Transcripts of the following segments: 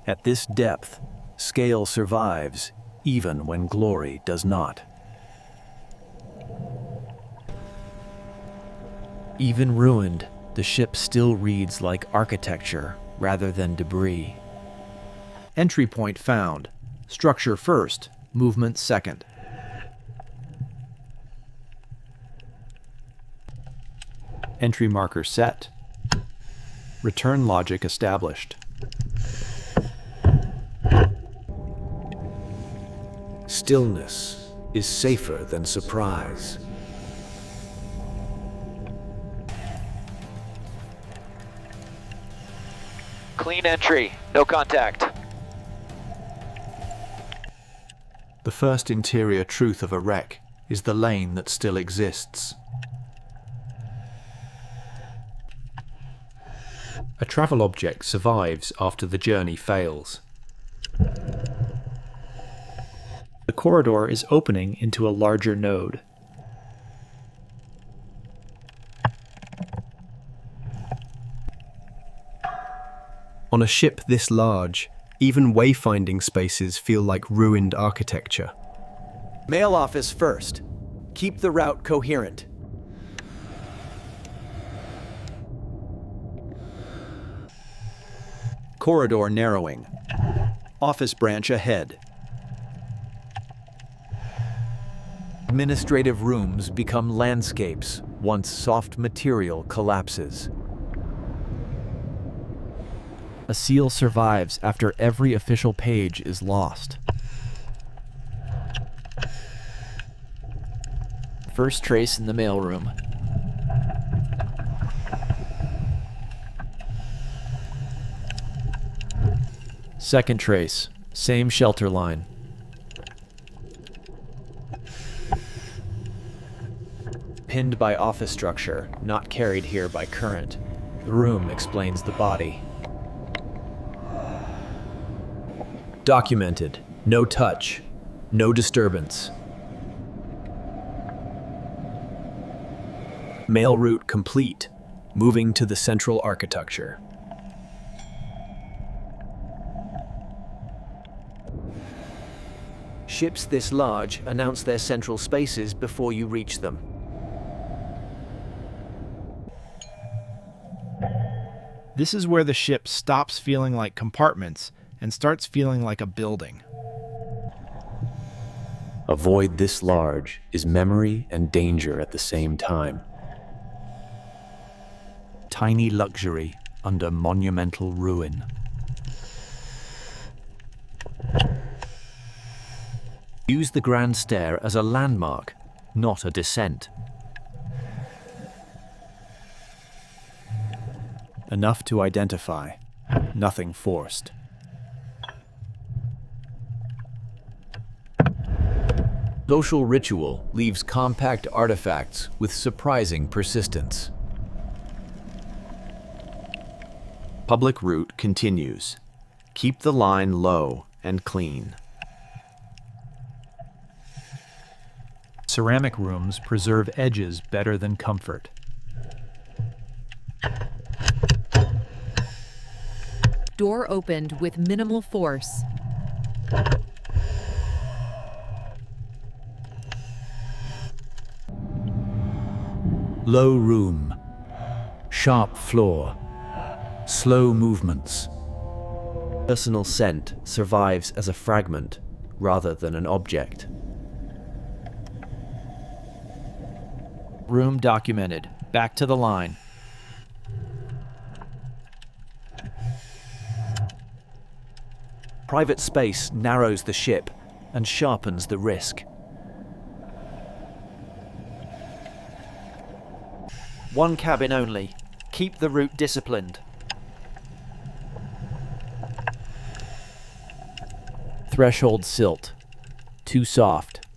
At this depth, scale survives, even when glory does not. Even ruined, the ship still reads like architecture rather than debris. Entry point found. Structure first, movement second. Entry marker set. Return logic established. Stillness is safer than surprise. Clean entry, no contact. The first interior truth of a wreck is the lane that still exists. A travel object survives after the journey fails. The corridor is opening into a larger node. On a ship this large, even wayfinding spaces feel like ruined architecture. Mail office first. Keep the route coherent. Corridor narrowing. Office branch ahead. Administrative rooms become landscapes once soft material collapses. A seal survives after every official page is lost. First trace in the mailroom. Second trace, same shelter line. Pinned by office structure, not carried here by current. The room explains the body. Documented. No touch. No disturbance. Mail route complete. Moving to the central architecture. Ships this large announce their central spaces before you reach them. This is where the ship stops feeling like compartments and starts feeling like a building. A void this large is memory and danger at the same time. Tiny luxury under monumental ruin. Use the grand stair as a landmark, not a descent. Enough to identify, nothing forced. Social ritual leaves compact artifacts with surprising persistence. Public route continues. Keep the line low and clean. Ceramic rooms preserve edges better than comfort. Door opened with minimal force. Low room. Sharp floor. Slow movements. Personal scent survives as a fragment rather than an object. Room documented. Back to the line. Private space narrows the ship and sharpens the risk. One cabin only. Keep the route disciplined. Threshold silt. Too soft.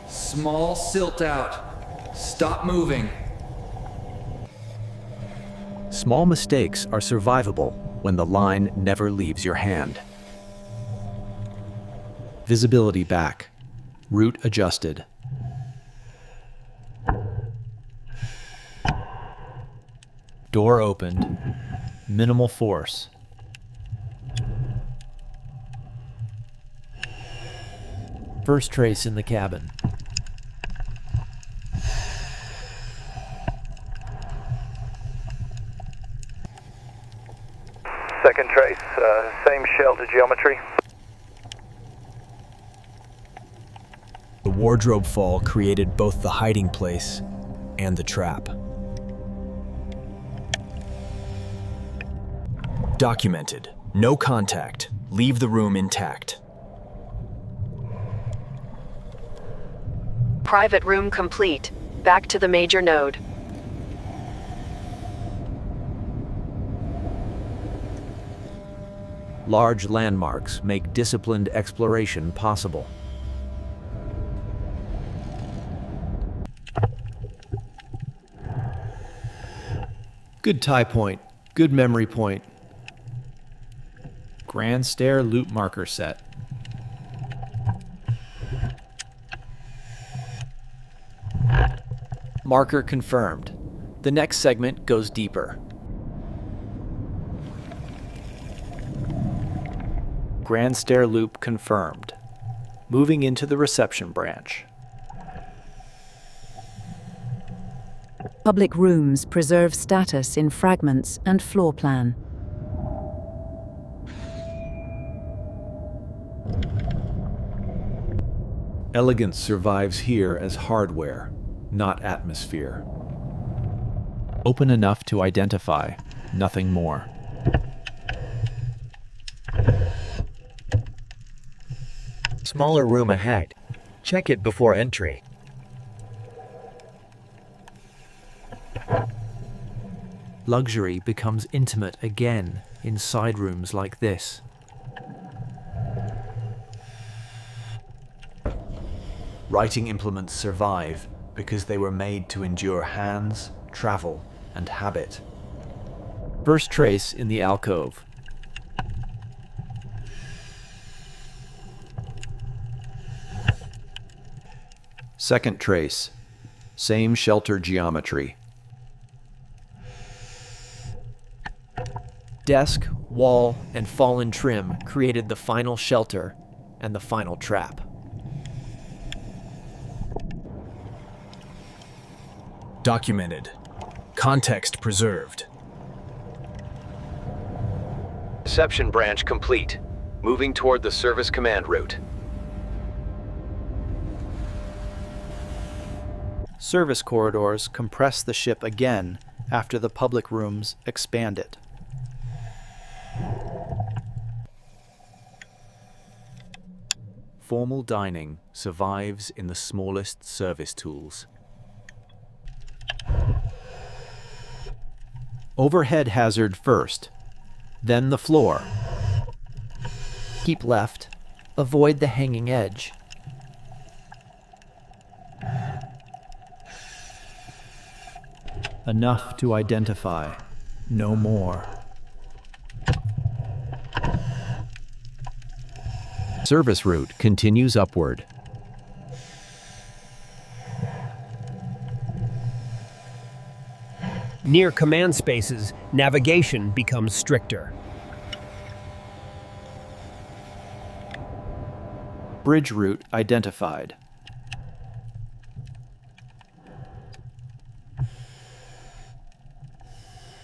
Small silt out. Stop moving. Small mistakes are survivable when the line never leaves your hand. Visibility back. Route adjusted. Door opened. Minimal force. First trace in the cabin. Second trace, same shelter geometry. The wardrobe fall created both the hiding place and the trap. Documented. No contact. Leave the room intact. Private room complete. Back to the major node. Large landmarks make disciplined exploration possible. Good tie point. Good memory point. Grand stair loop marker set. Marker confirmed. The next segment goes deeper. Grand stair loop confirmed. Moving into the reception branch. Public rooms preserve status in fragments and floor plan. Elegance survives here as hardware, not atmosphere. Open enough to identify, nothing more. Smaller room ahead. Check it before entry. Luxury becomes intimate again in side rooms like this. Writing implements survive because they were made to endure hands, travel, and habit. First trace in the alcove. Second trace. Same shelter geometry. Desk, wall, and fallen trim created the final shelter and the final trap. Documented. Context preserved. Reception branch complete. Moving toward the service command route. Service corridors compress the ship again after the public rooms expand it. Formal dining survives in the smallest service tools. Overhead hazard first, then the floor. Keep left. Avoid the hanging edge. Enough to identify, no more. Service route continues upward. Near command spaces, navigation becomes stricter. Bridge route identified.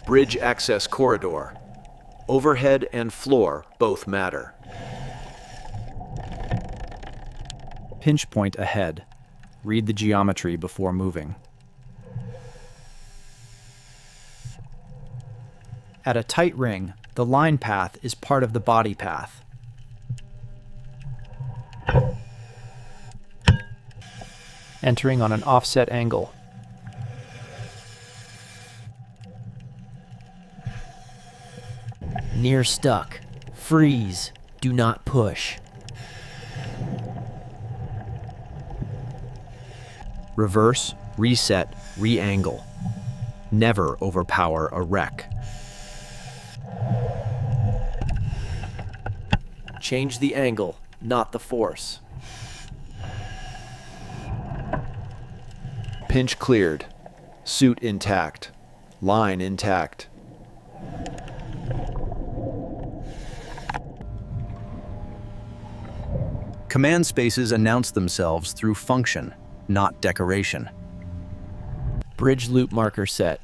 Bridge access corridor. Overhead and floor both matter. Pinch point ahead. Read the geometry before moving. At a tight ring, the line path is part of the body path. Entering on an offset angle. Near stuck. Freeze. Do not push. Reverse, reset, re-angle. Never overpower a wreck. Change the angle, not the force. Pinch cleared. Suit intact. Line intact. Command spaces announce themselves through function, not decoration. Bridge loop marker set.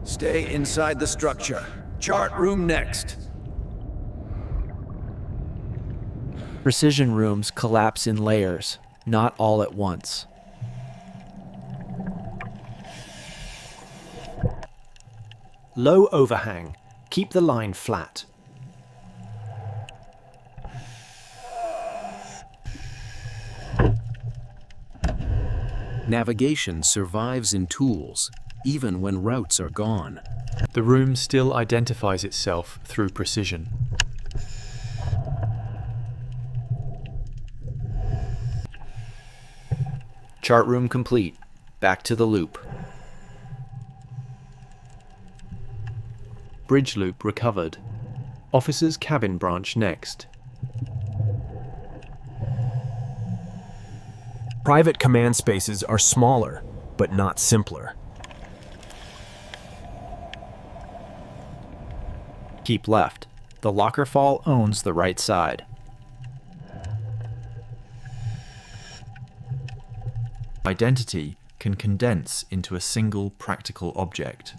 Stay inside the structure. Chart room next. Precision rooms collapse in layers, not all at once. Low overhang. Keep the line flat. Navigation survives in tools, even when routes are gone. The room still identifies itself through precision. Chart room complete. Back to the loop. Bridge loop recovered. Officer's cabin branch next. Private command spaces are smaller, but not simpler. Keep left. The locker fall owns the right side. Identity can condense into a single practical object.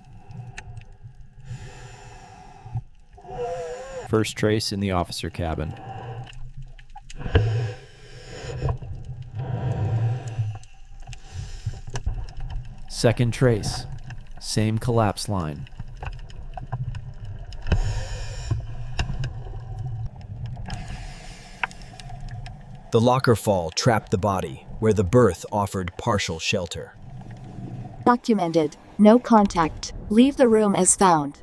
First trace in the officer cabin. Second trace. Same collapse line. The locker fall trapped the body, where the berth offered partial shelter. Documented. No contact. Leave the room as found.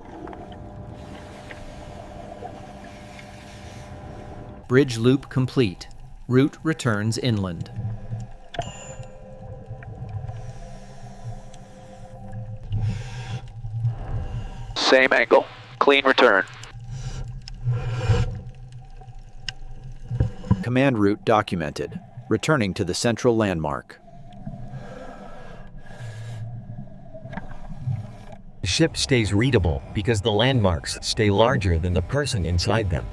Bridge loop complete. Route returns inland. Same angle. Clean return. Command route documented. Returning to the central landmark. The ship stays readable because the landmarks stay larger than the person inside them.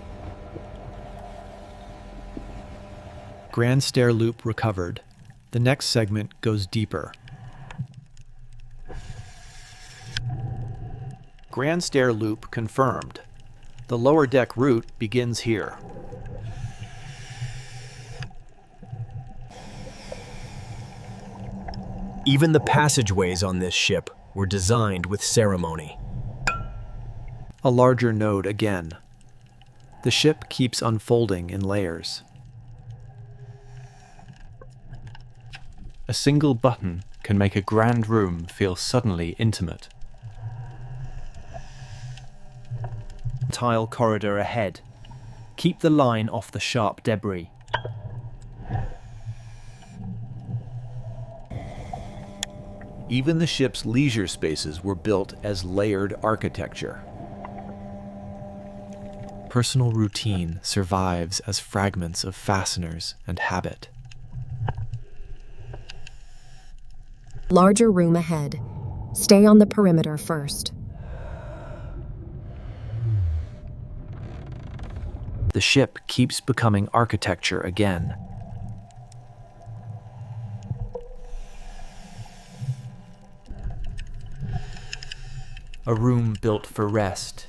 Grand stair loop recovered. The next segment goes deeper. Grand stair loop confirmed. The lower deck route begins here. Even the passageways on this ship were designed with ceremony. A larger node again. The ship keeps unfolding in layers. A single button can make a grand room feel suddenly intimate. Tile corridor ahead. Keep the line off the sharp debris. Even the ship's leisure spaces were built as layered architecture. Personal routine survives as fragments of fasteners and habit. Larger room ahead. Stay on the perimeter first. The ship keeps becoming architecture again. A room built for rest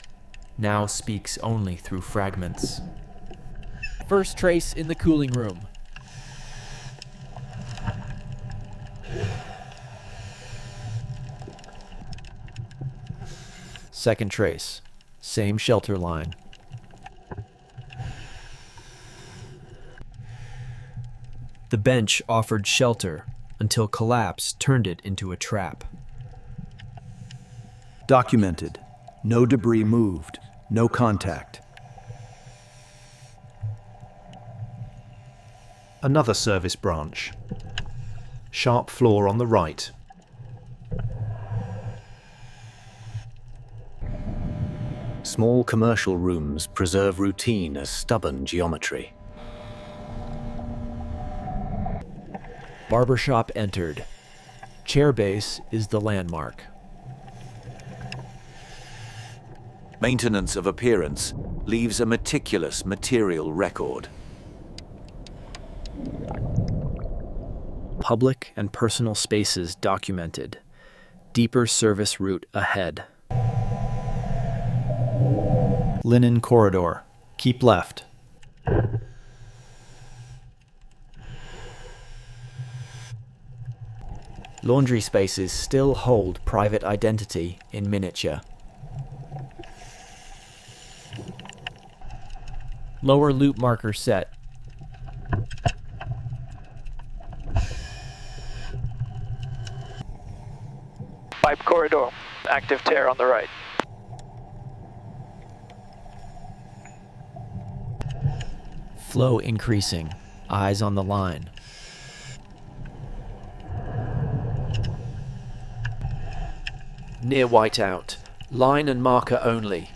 now speaks only through fragments. First trace in the cooling room. Second trace. Same shelter line. The bench offered shelter until collapse turned it into a trap. Documented. No debris moved. No contact. Another service branch. Sharp floor on the right. Small commercial rooms preserve routine as stubborn geometry. Barbershop entered. Chair base is the landmark. Maintenance of appearance leaves a meticulous material record. Public and personal spaces documented. Deeper service route ahead. Linen corridor. Keep left. Laundry spaces still hold private identity in miniature. Lower loop marker set. Pipe corridor. Active tear on the right. Flow increasing. Eyes on the line. Near whiteout. Line and marker only.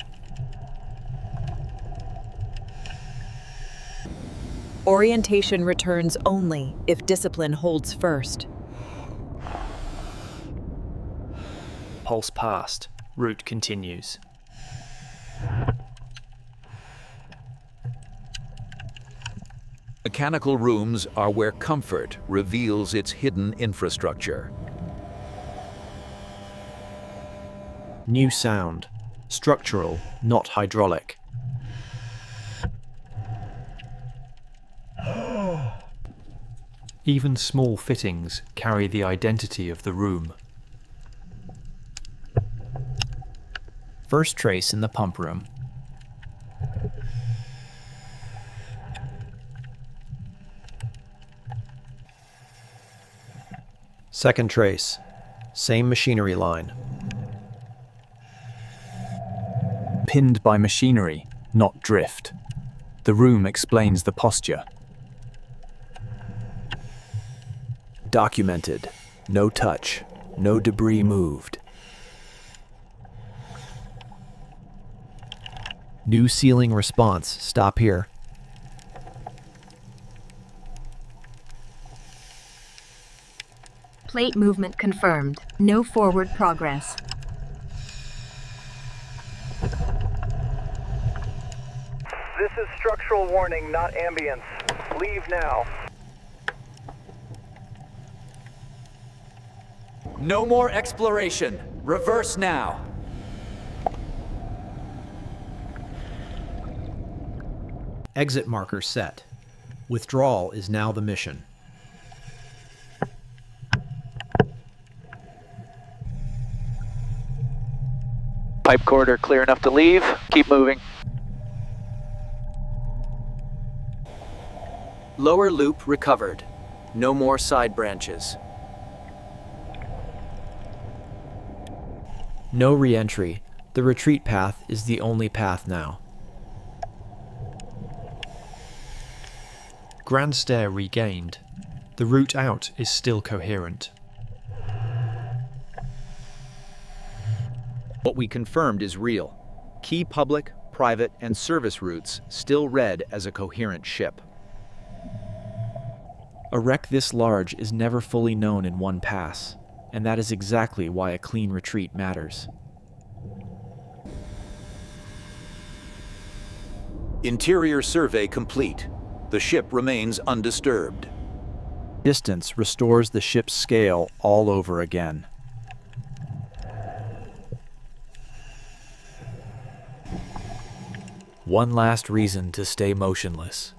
Orientation returns only if discipline holds first. Pulse passed. Route continues. Mechanical rooms are where comfort reveals its hidden infrastructure. New sound. Structural, not hydraulic. Even small fittings carry the identity of the room. First trace in the pump room. Second trace. Same machinery line. Pinned by machinery, not drift. The room explains the posture. Documented. No touch. No debris moved. New ceiling response. Stop here. Plate movement confirmed. No forward progress. This is structural warning, not ambience. Leave now. No more exploration. Reverse now. Exit marker set. Withdrawal is now the mission. Pipe corridor clear enough to leave. Keep moving. Lower loop recovered. No more side branches. No re-entry. The retreat path is the only path now. Grand stair regained. The route out is still coherent. What we confirmed is real. Key public, private, and service routes still read as a coherent ship. A wreck this large is never fully known in one pass, and that is exactly why a clean retreat matters. Interior survey complete. The ship remains undisturbed. Distance restores the ship's scale all over again. One last reason to stay motionless.